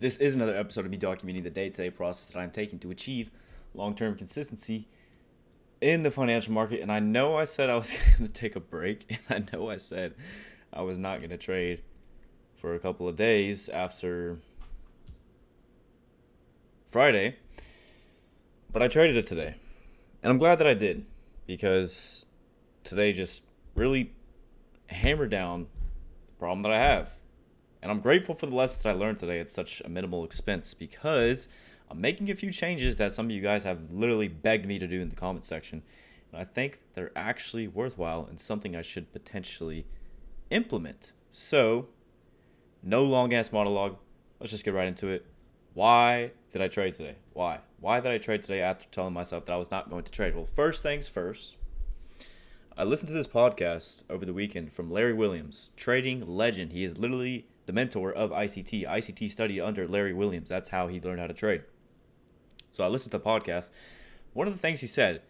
This is another episode of me documenting the day-to-day process that I'm taking to achieve long-term consistency in the financial market. And I know I said I was going to take a break, and I know I said I was not going to trade for a couple of days after Friday, but I traded it today. And I'm glad that I did, because today just really hammered down the problem that I have. And I'm grateful for the lessons that I learned today at such a minimal expense, because I'm making a few changes that some of you guys have literally begged me to do in the comment section. And I think they're actually worthwhile and something I should potentially implement. So, no long ass monologue. Let's just get right into it. Why did I trade today? Why? Why did I trade today after telling myself that I was not going to trade? Well, first things first. I listened to this podcast over the weekend from Larry Williams, trading legend. He is literally the mentor of ICT. ICT studied under Larry Williams. That's how he learned how to trade. So I listened to the podcast. One of the things he said,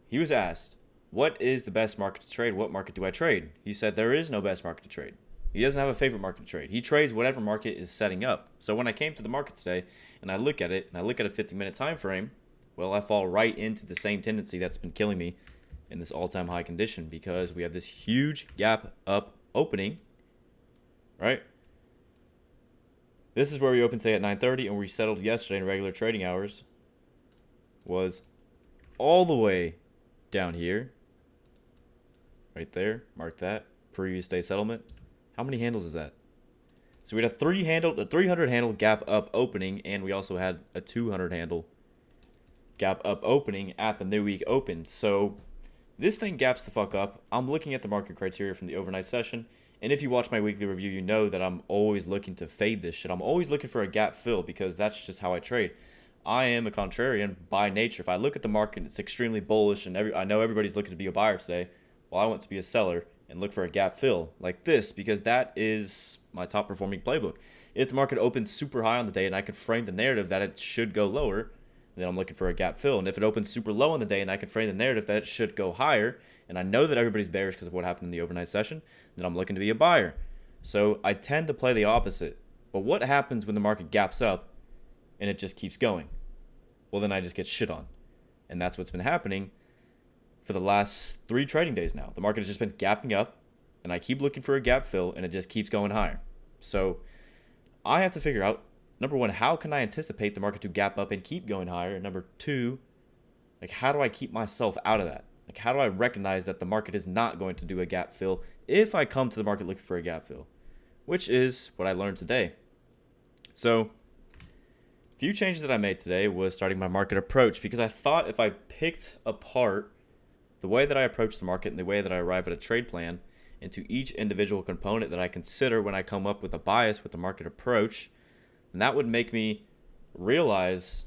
he was asked, what is the best market to trade? What market do I trade? He said there is no best market to trade. He doesn't have a favorite market to trade. He trades whatever market is setting up. So when I came to the market today and I look at it and I look at a 50-minute time frame, well, I fall right into the same tendency that's been killing me in this all-time high condition, because we have this huge gap up opening, right? This is where we opened today at 9:30, and we settled yesterday in regular trading hours was all the way down here, right there. Mark that, previous day settlement. How many handles is that? So we had a 300 handle gap up opening, and we also had a 200 handle gap up opening at the new week open. So this thing gaps the fuck up. I'm looking at the market criteria from the overnight session, and if you watch my weekly review, you know that I'm always looking to fade this shit. I'm always looking for a gap fill, because that's just how I trade. I am a contrarian by nature. If I look at the market, it's extremely bullish, and I know everybody's looking to be a buyer today. Well, I want to be a seller and look for a gap fill like this, because that is my top performing playbook. If the market opens super high on the day and I can frame the narrative that it should go lower, then I'm looking for a gap fill. And if it opens super low on the day and I can frame the narrative that it should go higher, and I know that everybody's bearish because of what happened in the overnight session, then I'm looking to be a buyer. So I tend to play the opposite. But what happens when the market gaps up and it just keeps going? Well, then I just get shit on. And that's what's been happening for the last 3 trading days now. The market has just been gapping up, and I keep looking for a gap fill, and it just keeps going higher. So I have to figure out, number one, how can I anticipate the market to gap up and keep going higher? And number two, like, how do I keep myself out of that? Like, how do I recognize that the market is not going to do a gap fill if I come to the market looking for a gap fill? Which is what I learned today. So a few changes that I made today was starting my market approach, because I thought if I picked apart the way that I approach the market and the way that I arrive at a trade plan into each individual component that I consider when I come up with a bias with the market approach, and that would make me realize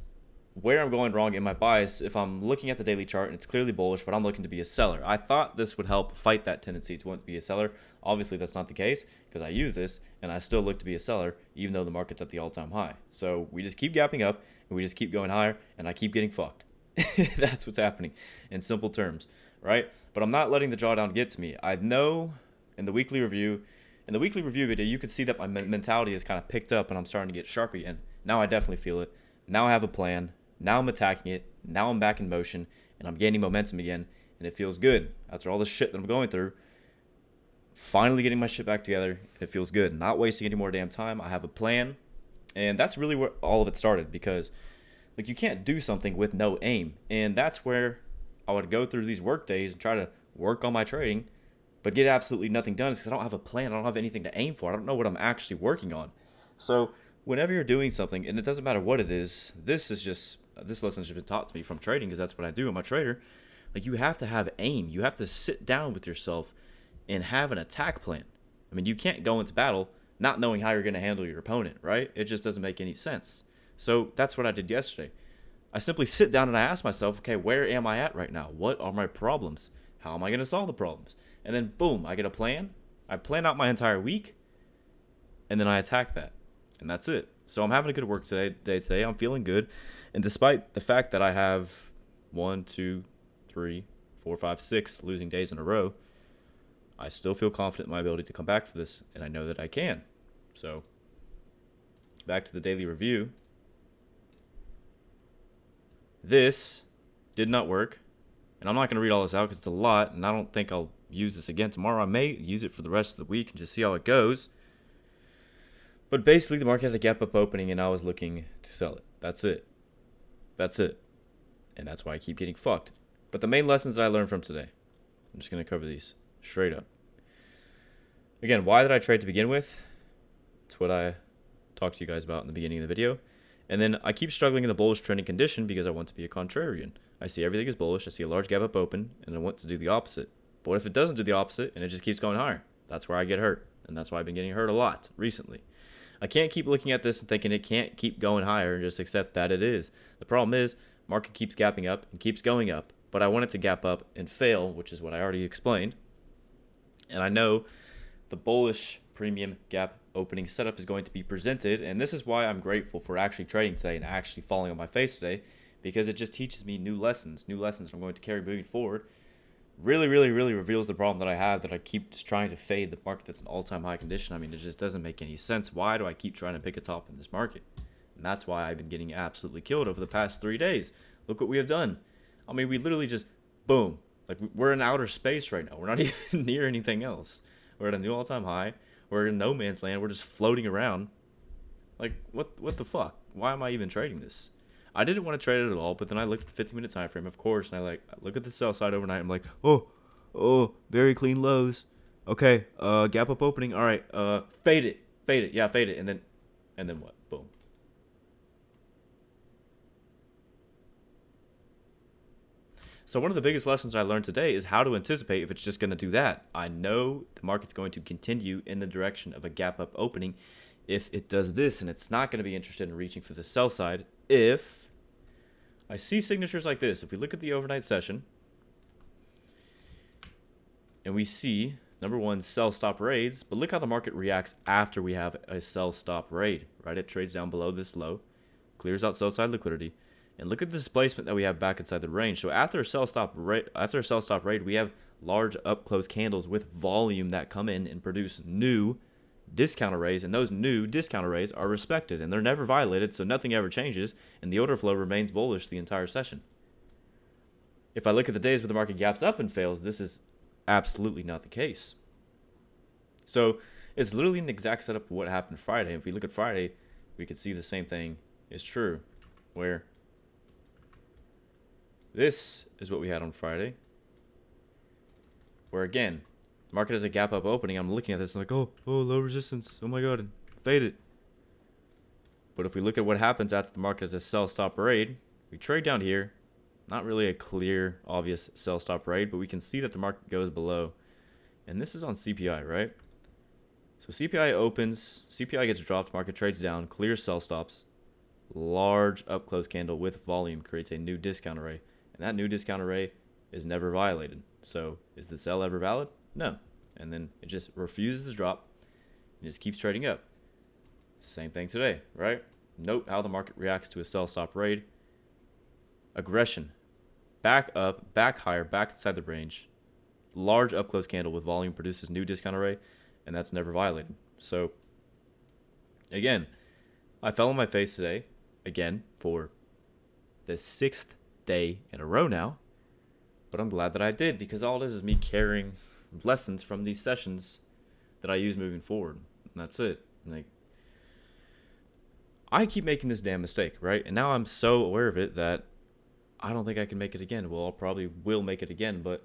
where I'm going wrong in my bias if I'm looking at the daily chart and it's clearly bullish, but I'm looking to be a seller. I thought this would help fight that tendency to want to be a seller. Obviously, that's not the case, because I use this and I still look to be a seller even though the market's at the all-time high. So we just keep gapping up and we just keep going higher, and I keep getting fucked. That's what's happening in simple terms, right? But I'm not letting the drawdown get to me. I know in the weekly review video, you could see that my mentality is kind of picked up and I'm starting to get sharp again. Now I definitely feel it. Now I have a plan. Now I'm attacking it. Now I'm back in motion and I'm gaining momentum again, and it feels good. After all the shit that I'm going through, finally getting my shit back together, it feels good. Not wasting any more damn time. I have a plan, and that's really where all of it started, because like, you can't do something with no aim, and that's where I would go through these work days and try to work on my trading, but get absolutely nothing done, because I don't have a plan. I don't have anything to aim for. I don't know what I'm actually working on. So whenever you're doing something, and it doesn't matter what it is, this lesson has been taught to me from trading, because that's what I do. I'm a trader. Like, you have to have aim. You have to sit down with yourself and have an attack plan. I mean, you can't go into battle not knowing how you're going to handle your opponent, right? It just doesn't make any sense. So that's what I did yesterday. I simply sit down and I ask myself, okay, where am I at right now? What are my problems? How am I going to solve the problems? And then boom, I get a plan. I plan out my entire week, and then I attack that. And that's it. So I'm having a good day today. I'm feeling good. And despite the fact that I have 1, 2, 3, 4, 5, 6 losing days in a row, I still feel confident in my ability to come back for this, and I know that I can. So back to the daily review. This did not work. And I'm not going to read all this out because it's a lot, and I don't think I'll use this again tomorrow. I may use it for the rest of the week and just see how it goes. But basically, the market had a gap up opening, and I was looking to sell it. That's it. That's it. And that's why I keep getting fucked. But the main lessons that I learned from today, I'm just going to cover these straight up. Again, why did I trade to begin with? It's what I talked to you guys about in the beginning of the video. And then I keep struggling in the bullish trending condition because I want to be a contrarian. I see everything is bullish. I see a large gap up open, and I want to do the opposite. But what if it doesn't do the opposite and it just keeps going higher? That's where I get hurt. And that's why I've been getting hurt a lot recently. I can't keep looking at this and thinking it can't keep going higher and just accept that it is. The problem is, market keeps gapping up and keeps going up. But I want it to gap up and fail, which is what I already explained. And I know the bullish premium gap opening setup is going to be presented. And this is why I'm grateful for actually trading today and actually falling on my face today. Because it just teaches me new lessons I'm going to carry moving forward. Really reveals the problem that I have, that I keep just trying to fade the market that's an all-time high condition. I mean, it just doesn't make any sense. Why do I keep trying to pick a top in this market? And that's why I've been getting absolutely killed over the past 3 days. Look what we have done. I mean, we literally just, boom. Like, we're in outer space right now. We're not even near anything else. We're at a new all-time high. We're in no man's land. We're just floating around. Like, what the fuck? Why am I even trading this? I didn't want to trade it at all, but then I looked at the 15-minute time frame, of course, and I look at the sell side overnight. I'm like, oh, very clean lows. Okay, gap up opening. All right, fade it. Yeah, fade it, and then what? Boom. So one of the biggest lessons I learned today is how to anticipate if it's just going to do that. I know the market's going to continue in the direction of a gap up opening if it does this, and it's not going to be interested in reaching for the sell side if I see signatures like this. If we look at the overnight session and we see, number one, sell stop raids, but look how the market reacts after we have a sell stop raid, right? It trades down below this low, clears out sell side liquidity, and look at the displacement that we have back inside the range. So after a sell stop raid, we have large up close candles with volume that come in and produce new discount arrays, and those new discount arrays are respected and they're never violated, so nothing ever changes, and the order flow remains bullish the entire session. If I look at the days where the market gaps up and fails, this is absolutely not the case. So it's literally an exact setup of what happened Friday. If we look at Friday, we could see the same thing is true, where this is what we had on Friday, where again, market has a gap up opening. I'm looking at this and like, oh, low resistance. Oh my god, and fade it. But if we look at what happens after the market has a sell stop raid, we trade down here. Not really a clear, obvious sell stop raid, but we can see that the market goes below. And this is on CPI, right? So CPI opens, CPI gets dropped, market trades down, clears sell stops. Large up close candle with volume creates a new discount array. And that new discount array is never violated. So is the sell ever valid? No. And then it just refuses to drop and just keeps trading up. Same thing today, right? Note how the market reacts to a sell stop raid. Aggression. Back up, back higher, back inside the range. Large up close candle with volume produces new discount array, and that's never violated. So again, I fell on my face today, again, for the 6th day in a row now. But I'm glad that I did, because all it is me carrying lessons from these sessions that I use moving forward. And that's it. Like, I keep making this damn mistake, right? And now I'm so aware of it that I don't think I can make it again. Well, I probably will make it again, but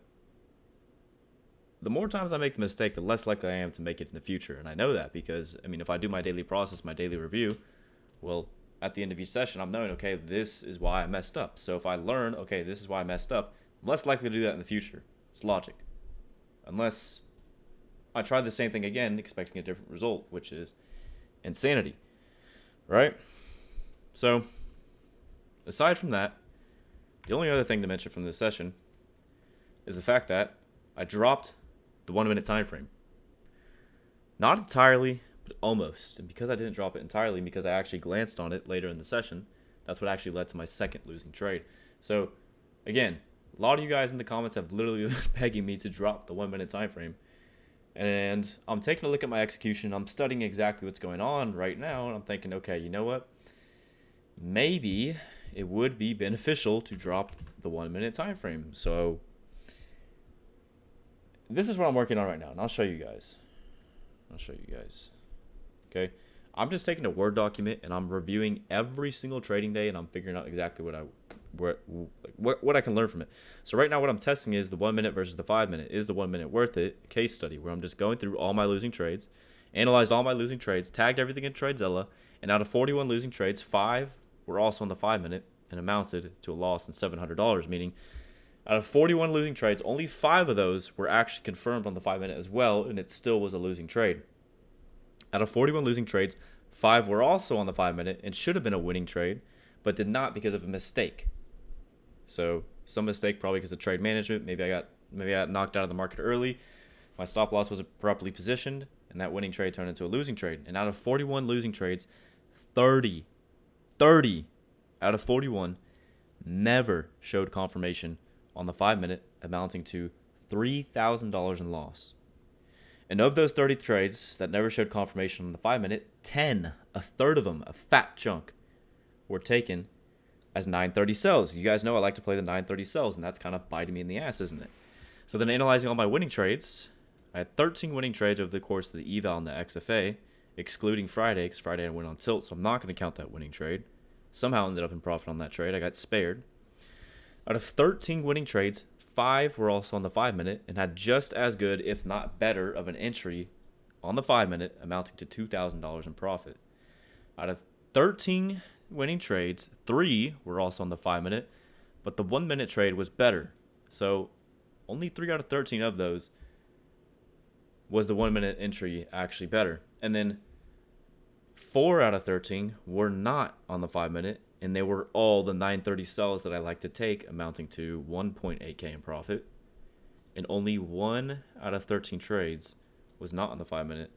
the more times I make the mistake, the less likely I am to make it in the future. And I know that because, I mean, if I do my daily process, my daily review, well, at the end of each session, I'm knowing, okay, this is why I messed up. So if I learn, okay, this is why I messed up, I'm less likely to do that in the future. It's logic. Unless I try the same thing again, expecting a different result, which is insanity, right? So aside from that, the only other thing to mention from this session is the fact that I dropped the 1 minute time frame. Not entirely, but almost. And because I didn't drop it entirely, because I actually glanced on it later in the session, that's what actually led to my second losing trade. So again, a lot of you guys in the comments have literally been begging me to drop the 1 minute time frame. And I'm taking a look at my execution. I'm studying exactly what's going on right now. And I'm thinking, okay, you know what? Maybe it would be beneficial to drop the 1 minute time frame. So this is what I'm working on right now. And I'll show you guys. Okay. I'm just taking a Word document and I'm reviewing every single trading day and I'm figuring out exactly what I can learn from it. So right now what I'm testing is the 1 minute versus the 5 minute. Is the 1 minute worth it? Case study where I'm just going through all my losing trades, analyzed all my losing trades, tagged everything in TradeZilla, and out of 41 losing trades, 5 were also on the 5 minute and amounted to a loss in $700, meaning out of 41 losing trades, only 5 of those were actually confirmed on the 5 minute as well, and it still was a losing trade. Out of 41 losing trades, 5 were also on the 5 minute and should have been a winning trade, but did not because of a mistake. So some mistake probably because of trade management. Maybe I got knocked out of the market early. My stop loss was properly positioned, and that winning trade turned into a losing trade. And out of 41 losing trades, 30 out of 41 never showed confirmation on the 5 minute, amounting to $3,000 in loss. And of those 30 trades that never showed confirmation on the 5 minute, 10, a third of them, a fat chunk, were taken as 930 sells. You guys know I like to play the 930 sells, and that's kind of biting me in the ass, isn't it? So then analyzing all my winning trades, I had 13 winning trades over the course of the eval and the XFA, excluding Friday, because Friday I went on tilt, so I'm not going to count that winning trade. Somehow ended up in profit on that trade. I got spared. Out of 13 winning trades, 5 were also on the 5 minute and had just as good, if not better, of an entry on the 5 minute, amounting to $2,000 in profit. Out of 13 winning trades, 3 were also on the 5 minute, but the 1 minute trade was better. So only 3 out of 13 of those was the 1 minute entry actually better. And then 4 out of 13 were not on the 5 minute, and they were all the 930 sells that I like to take, amounting to 1.8K in profit. And only 1 out of 13 trades was not on the 5 minute,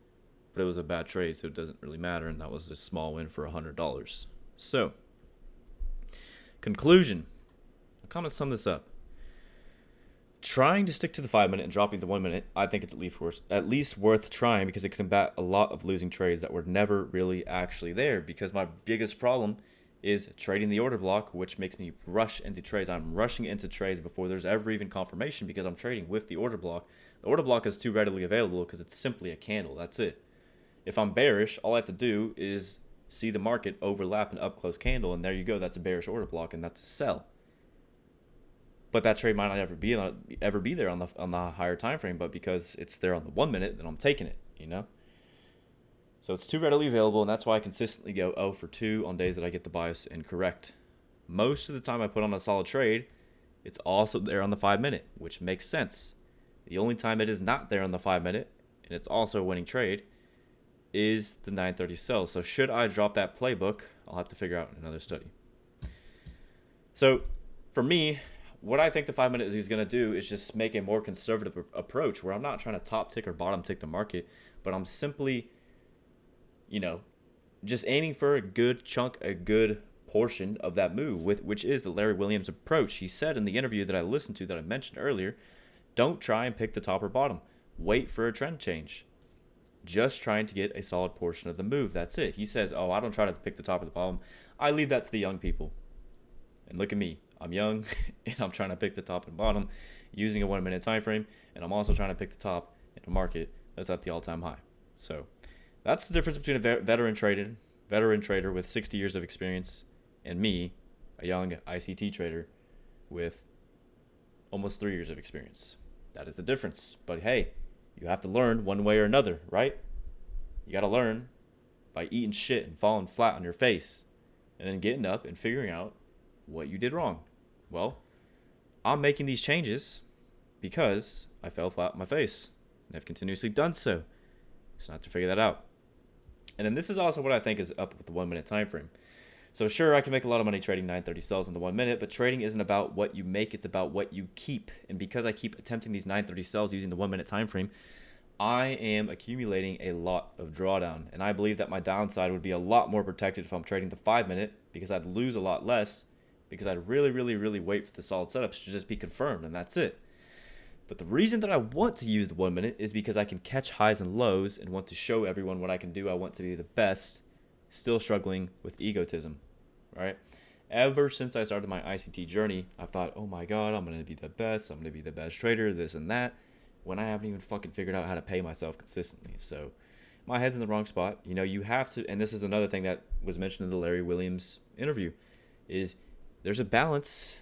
but it was a bad trade, so it doesn't really matter, and that was a small win for $100. So, conclusion. I'll kind of sum this up. Trying to stick to the 5 minute and dropping the 1 minute, I think it's at least worth trying, because it can combat a lot of losing trades that were never really actually there. Because my biggest problem is trading the order block, which makes me rush into trades. I'm rushing into trades before there's ever even confirmation because I'm trading with the order block. The order block is too readily available because it's simply a candle. That's it. If I'm bearish, all I have to do is see the market overlap an up close candle, and there you go. That's a bearish order block, and that's a sell. But that trade might not ever be there on the higher time frame, but because it's there on the 1 minute, then I'm taking it, you know? So it's too readily available, and that's why I consistently go 0 for 2 on days that I get the bias incorrect. Most of the time I put on a solid trade, it's also there on the 5 minute, which makes sense. The only time it is not there on the 5 minute, and it's also a winning trade, is the 930 sell. So should I drop that playbook, I'll have to figure out in another study. So for me, what I think the 5 minute is going to do is just make a more conservative approach, where I'm not trying to top tick or bottom tick the market, but I'm simply, just aiming for a good chunk, a good portion of that move, which is the Larry Williams approach. He said in the interview that I listened to that I mentioned earlier, don't try and pick the top or bottom. Wait for a trend change. Just trying to get a solid portion of the move. That's it. He says, I don't try to pick the top or the bottom. I leave that to the young people. And look at me. I'm young, and I'm trying to pick the top and bottom using a 1 minute time frame, and I'm also trying to pick the top in a market that's at the all-time high. So that's the difference between a veteran trader with 60 years of experience and me, a young ICT trader with almost 3 years of experience. That is the difference. But hey, you have to learn one way or another, right? You got to learn by eating shit and falling flat on your face, and then getting up and figuring out what you did wrong. Well, I'm making these changes because I fell flat on my face, and I've continuously done so. Just have to figure that out. And then this is also what I think is up with the 1 minute time frame. So sure, I can make a lot of money trading 930 sells in the 1 minute, but trading isn't about what you make, it's about what you keep. And because I keep attempting these 930 sells using the 1 minute time frame, I am accumulating a lot of drawdown. And I believe that my downside would be a lot more protected if I'm trading the 5 minute, because I'd lose a lot less, because I'd really wait for the solid setups to just be confirmed, and that's it. But the reason that I want to use the 1 minute is because I can catch highs and lows and want to show everyone what I can do. I want to be the best, still struggling with egotism, right? Ever since I started my ICT journey, I've thought, oh my God, I'm going to be the best. I'm going to be the best trader, this and that, when I haven't even fucking figured out how to pay myself consistently. So my head's in the wrong spot. You know, you have to, and this is another thing that was mentioned in the Larry Williams interview, is there's a balance.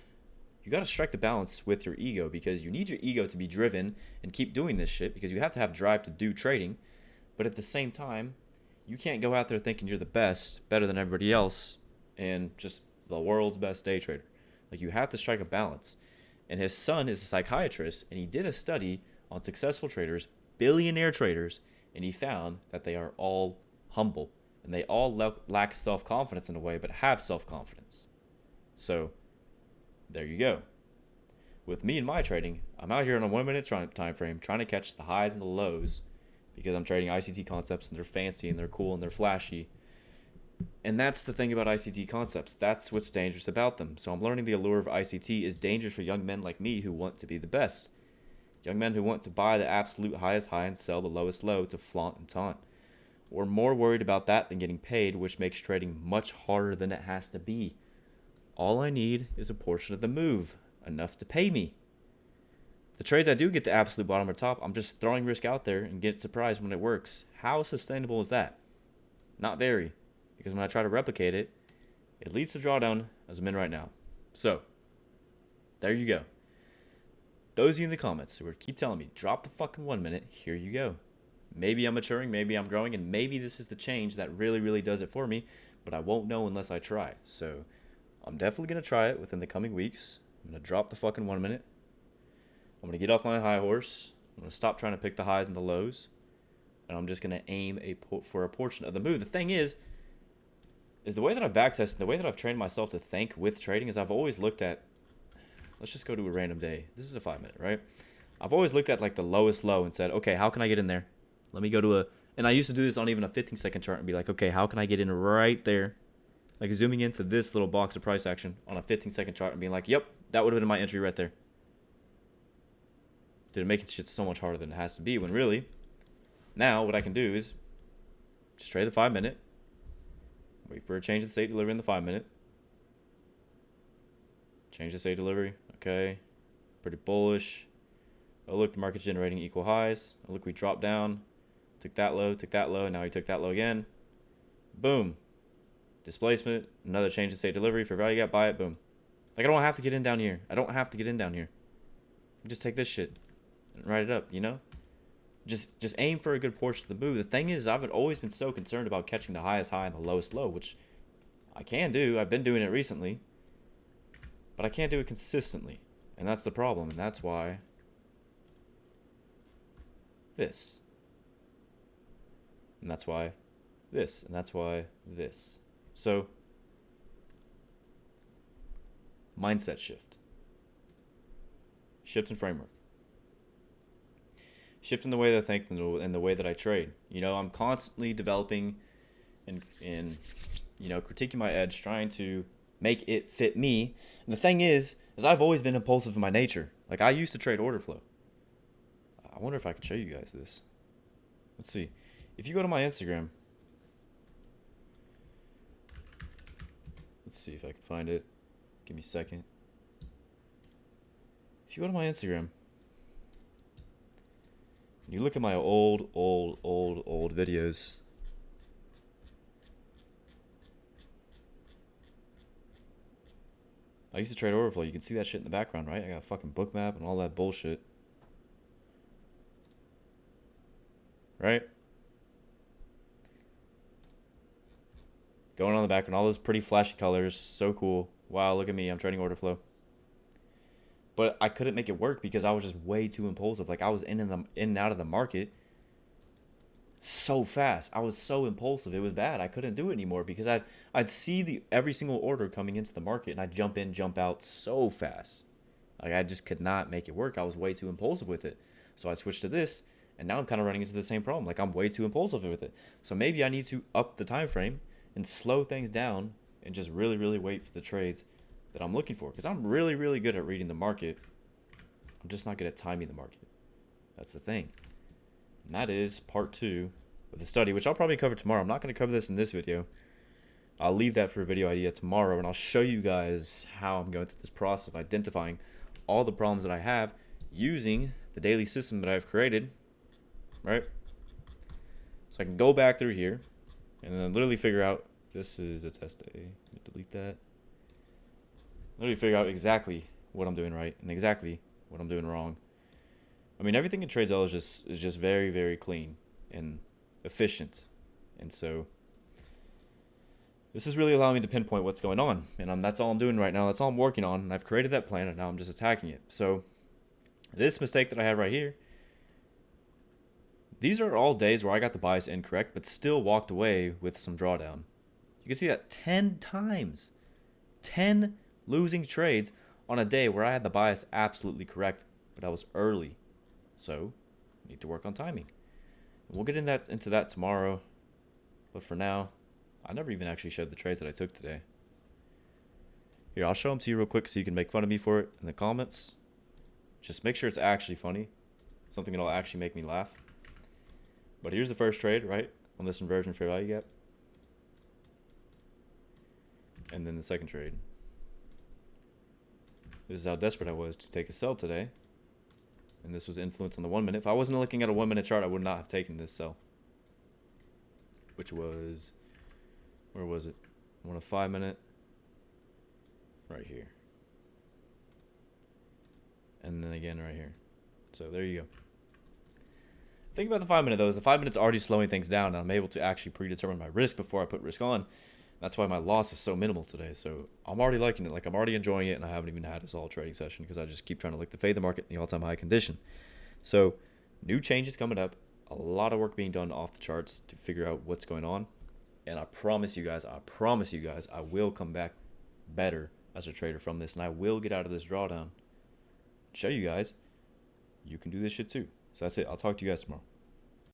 You got to strike the balance with your ego, because you need your ego to be driven and keep doing this shit, because you have to have drive to do trading. But at the same time, you can't go out there thinking you're the best, better than everybody else, and just the world's best day trader. Like, you have to strike a balance. And his son is a psychiatrist, and he did a study on successful traders, billionaire traders, and he found that they are all humble, and they all lack self-confidence in a way, but have self-confidence. So there you go. With me and my trading, I'm out here on a 1 minute time frame trying to catch the highs and the lows, because I'm trading ICT concepts and they're fancy and they're cool and they're flashy. And that's the thing about ICT concepts. That's what's dangerous about them. So I'm learning the allure of ICT is dangerous for young men like me who want to be the best. Young men who want to buy the absolute highest high and sell the lowest low to flaunt and taunt. We're more worried about that than getting paid, which makes trading much harder than it has to be. All I need is a portion of the move, enough to pay me. The trades I do get the absolute bottom or top, I'm just throwing risk out there and get surprised when it works. How sustainable is that? Not very, because when I try to replicate it, it leads to drawdown as I'm in right now. So, there you go. Those of you in the comments who keep telling me, drop the fucking 1 minute, here you go. Maybe I'm maturing, maybe I'm growing, and maybe this is the change that really, really does it for me, but I won't know unless I try. So, I'm definitely going to try it within the coming weeks. I'm going to drop the fucking 1 minute. I'm going to get off my high horse. I'm going to stop trying to pick the highs and the lows. And I'm just going to aim for a portion of the move. The thing is the way that I've backtested, the way that I've trained myself to think with trading is I've always looked at, let's just go to a random day. This is a 5 minute, right? I've always looked at like the lowest low and said, okay, how can I get in there? Let me go to and I used to do this on even a 15-second chart and be like, okay, how can I get in right there? Like zooming into this little box of price action on a 15-second chart and being like, yep, that would have been my entry right there. Dude, making shit so much harder than it has to be, when really, now what I can do is just trade the 5 minute, wait for a change in state delivery in the 5 minute, change the state delivery, okay, pretty bullish. Oh look, the market's generating equal highs. Oh look, we dropped down, took that low, and now we took that low again. Boom. Displacement, another change in state delivery for value gap, buy it, boom. Like, I don't have to get in down here. I don't have to get in down here. Just take this shit and write it up, you know? Just aim for a good portion of the move. The thing is, I've always been so concerned about catching the highest high and the lowest low, which I can do. I've been doing it recently. But I can't do it consistently. And that's the problem. And that's why this. And that's why this. And that's why this. So, mindset shift. Shift in framework. Shift in the way that I think and the way that I trade. You know, I'm constantly developing and you know, critiquing my edge, trying to make it fit me. And the thing is I've always been impulsive in my nature. Like, I used to trade order flow. I wonder if I can show you guys this. Let's see. If you go to my Instagram, let's see if I can find it. Give me a second. If you go to my Instagram, you look at my old videos. I used to trade order flow. You can see that shit in the background, right? I got a fucking book map and all that bullshit. Right? Going on the background, all those pretty flashy colors. So cool. Wow, look at me. I'm trading order flow. But I couldn't make it work because I was just way too impulsive. Like, I was in and out of the market so fast. I was so impulsive. It was bad. I couldn't do it anymore because I'd see every single order coming into the market and I'd jump in, jump out so fast. Like, I just could not make it work. I was way too impulsive with it. So I switched to this, and now I'm kind of running into the same problem. Like, I'm way too impulsive with it. So maybe I need to up the time frame and slow things down and just really, really wait for the trades that I'm looking for. Because I'm really, really good at reading the market. I'm just not good at timing the market. That's the thing. And that is part 2 of the study, which I'll probably cover tomorrow. I'm not going to cover this in this video. I'll leave that for a video idea tomorrow, and I'll show you guys how I'm going through this process of identifying all the problems that I have using the daily system that I've created, right? So I can go back through here and then literally figure out, this is a test day. Delete that. Literally figure out exactly what I'm doing right and exactly what I'm doing wrong. I mean, everything in TradeZella is just very, very clean and efficient. And so this is really allowing me to pinpoint what's going on. And that's all I'm doing right now. That's all I'm working on. And I've created that plan, and now I'm just attacking it. So this mistake that I have right here, these are all days where I got the bias incorrect, but still walked away with some drawdown. You can see that 10 times. 10 losing trades on a day where I had the bias absolutely correct, but I was early. So I need to work on timing. And we'll get into that tomorrow. But for now, I never even actually showed the trades that I took today. Here, I'll show them to you real quick so you can make fun of me for it in the comments. Just make sure it's actually funny. Something that'll actually make me laugh. But here's the first trade, right? On this inversion fair value gap. And then the second trade. This is how desperate I was to take a sell today. And this was influenced on the 1 minute. If I wasn't looking at a 1 minute chart, I would not have taken this sell. Which was, where was it? I want a 5 minute. Right here. And then again right here. So there you go. Think about the 5 minute though. Is the 5 minutes already slowing things down, and I'm able to actually predetermine my risk before I put risk on. That's why my loss is so minimal today. So I'm already liking it. Like, I'm already enjoying it, and I haven't even had a solid trading session because I just keep trying to lick the fade the market in the all-time high condition. So new changes coming up. A lot of work being done off the charts to figure out what's going on. And I promise you guys, I will come back better as a trader from this, and I will get out of this drawdown. Show you guys you can do this shit too. So that's it. I'll talk to you guys tomorrow.